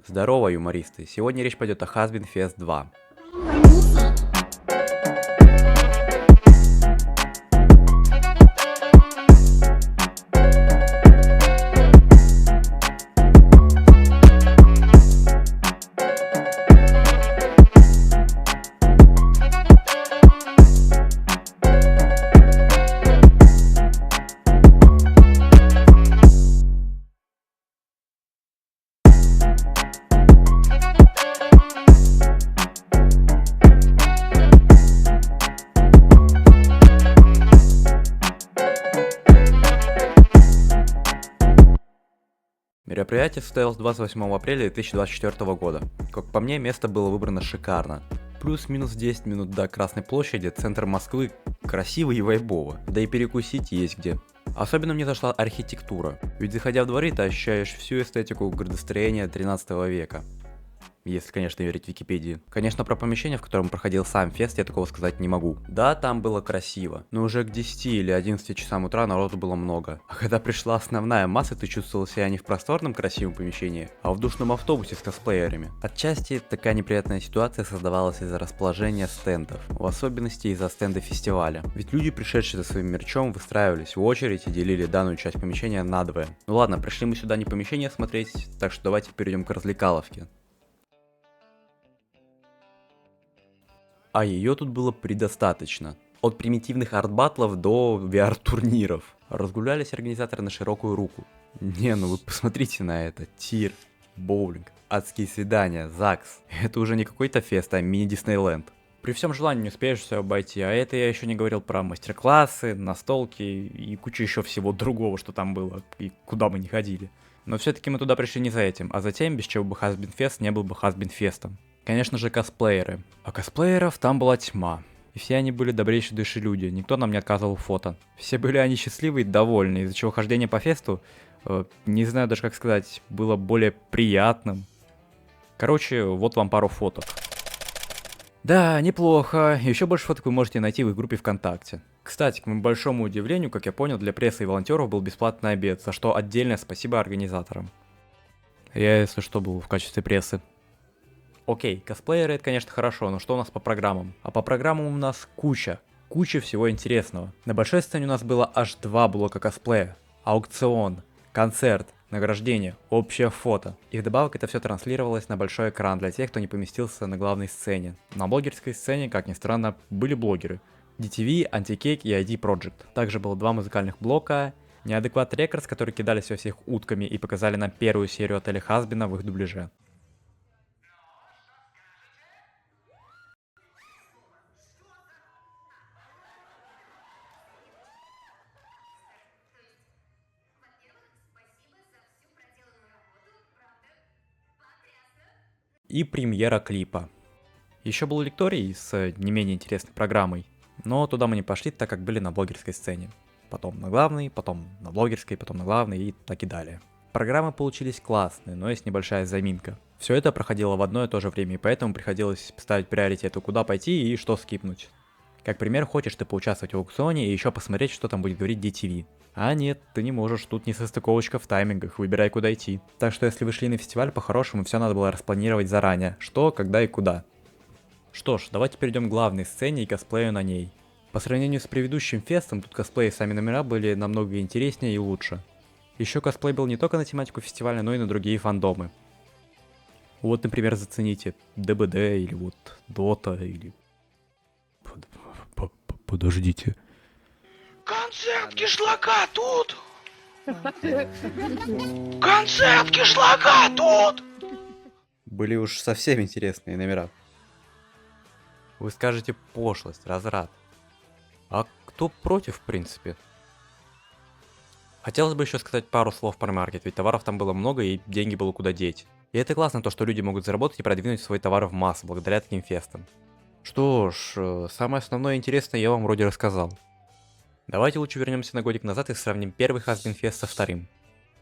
Здорово, юмористы! Сегодня речь пойдет о Husband Fest 2. Мероприятие состоялось 28 апреля 2024 года. Как по мне, место было выбрано шикарно. Плюс-минус 10 минут до Красной площади, центр Москвы, красиво и вайбово, да и перекусить есть где. Особенно мне зашла архитектура, ведь заходя в дворы, ты ощущаешь всю эстетику градостроения 13 века. Если, конечно, верить Википедии. Конечно, про помещение, в котором проходил сам фест, я такого сказать не могу. Да, там было красиво, но уже к 10 или 11 часам утра народу было много. А когда пришла основная масса, ты чувствовал себя не в просторном красивом помещении, а в душном автобусе с косплеерами. Отчасти такая неприятная ситуация создавалась из-за расположения стендов, в особенности из-за стенда фестиваля. Ведь люди, пришедшие за своим мерчом, выстраивались в очередь и делили данную часть помещения надвое. Ну ладно, пришли мы сюда не помещение смотреть, так что давайте перейдем к развлекаловке. А ее тут было предостаточно. От примитивных арт-баттлов до VR-турниров. Разгулялись организаторы на широкую руку. Не, ну вы посмотрите на это. Тир, боулинг, адские свидания, ЗАГС. Это уже не какой-то фест, а мини-Диснейленд. При всем желании не успеешь все обойти, а это я еще не говорил про мастер-классы, настолки и кучу еще всего другого, что там было, и куда мы не ходили. Но все-таки мы туда пришли не за этим, а за тем, без чего бы Husband Fest не был бы Husband Festом. Конечно же, косплееры. А косплееров там была тьма. И все они были добрейшей души люди, никто нам не отказывал в фото. Все были они счастливы и довольны, из-за чего хождение по фесту, не знаю даже как сказать, было более приятным. Короче, вот вам пару фоток. Да, неплохо. Еще больше фоток вы можете найти в их группе ВКонтакте. Кстати, к моему большому удивлению, как я понял, для прессы и волонтеров был бесплатный обед, за что отдельное спасибо организаторам. Я, если что, был в качестве прессы. Окей, косплееры это, конечно, хорошо, но что у нас по программам? А по программам у нас куча всего интересного. На большой сцене у нас было аж 2 блока косплея. Аукцион, концерт, награждение, общее фото. И вдобавок это все транслировалось на большой экран для тех, кто не поместился на главной сцене. На блогерской сцене, как ни странно, были блогеры. DTV, Anti-Cake и ID Project. Также было 2 музыкальных блока. Неадекват Рекордс, которые кидались во всех утками и показали нам первую серию отеля Хазбина в их дубляже. И премьера клипа. Еще был лекторий с не менее интересной программой, но туда мы не пошли, так как были на блогерской сцене. Потом на главной, потом на блогерской, потом на главной и так и далее. Программы получились классные, но есть небольшая заминка. Все это проходило в одно и то же время, и поэтому приходилось ставить приоритеты, куда пойти и что скипнуть. Как пример, хочешь ты поучаствовать в аукционе и еще посмотреть, что там будет говорить DTV. А нет, ты не можешь, тут не состыковочка в таймингах, выбирай куда идти. Так что если вы шли на фестиваль, по-хорошему все надо было распланировать заранее, что, когда и куда. Что ж, давайте перейдем к главной сцене и косплею на ней. По сравнению с предыдущим фестом, тут косплеи и сами номера были намного интереснее и лучше. Еще косплей был не только на тематику фестиваля, но и на другие фандомы. Вот, например, зацените ДБД или вот Дота или... Подождите. Концерт кишлака тут! Концерт кишлака тут! Были уж совсем интересные номера. Вы скажете пошлость, разврат. А кто против, в принципе? Хотелось бы еще сказать пару слов про маркет, ведь товаров там было много и деньги было куда деть. И это классно, то, что люди могут заработать и продвинуть свой товар в массу благодаря таким фестам. Что ж, самое основное и интересное я вам вроде рассказал. Давайте лучше вернемся на годик назад и сравним первый Husband Fest со вторым.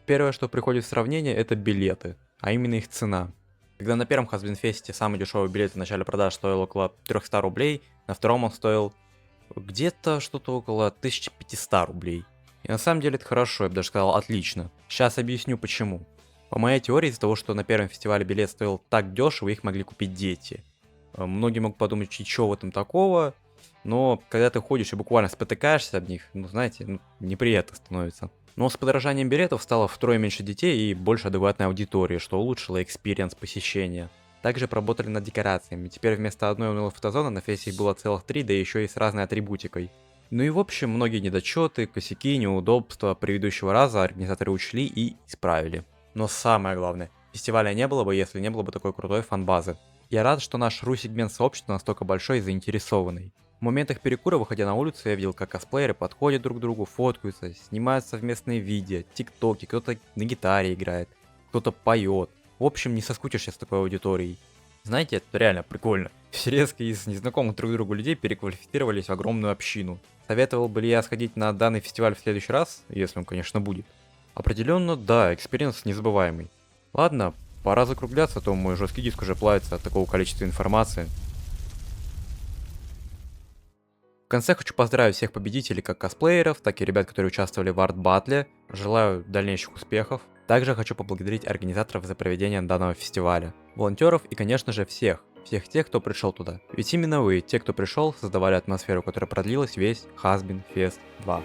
Первое, что приходит в сравнение, это билеты, а именно их цена. Когда на первом Husband Fest самый дешевый билет в начале продаж стоил около 300 рублей, на втором он стоил где-то что-то около 1500 рублей. И на самом деле это хорошо, я бы даже сказал отлично. Сейчас объясню почему. По моей теории, из-за того, что на первом фестивале билет стоил так дешево, их могли купить дети. Многие могут подумать, что в этом такого, но когда ты ходишь и буквально спотыкаешься об них, ну, знаете, неприятно становится. Но с подорожанием билетов стало втрое меньше детей и больше адекватной аудитории, что улучшило экспириенс посещения. Также поработали над декорациями. Теперь вместо одной унылой фотозоны на фесте их было целых 3, да еще и с разной атрибутикой. Ну и в общем, многие недочеты, косяки, неудобства предыдущего раза организаторы учли и исправили. Но самое главное, фестиваля не было бы, если не было бы такой крутой фан-базы. Я рад, что наш ру-сегмент сообщества настолько большой и заинтересованный. В моментах перекура, выходя на улицу, я видел, как косплееры подходят друг к другу, фоткаются, снимают совместные видео, тиктоки, кто-то на гитаре играет, кто-то поет. В общем, не соскучишься с такой аудиторией. Знаете, это реально прикольно. Все резко из незнакомых друг другу людей переквалифицировались в огромную общину. Советовал бы ли я сходить на данный фестиваль в следующий раз, если он, конечно, будет? Определенно, да, экспириенс незабываемый. Ладно, пора закругляться, а то мой жесткий диск уже плавится от такого количества информации. В конце хочу поздравить всех победителей, как косплееров, так и ребят, которые участвовали в арт-батле. Желаю дальнейших успехов. Также хочу поблагодарить организаторов за проведение данного фестиваля, волонтеров и, конечно же, всех тех, кто пришел туда. Ведь именно вы, те, кто пришел, создавали атмосферу, которая продлилась весь Hazbin Fest 2.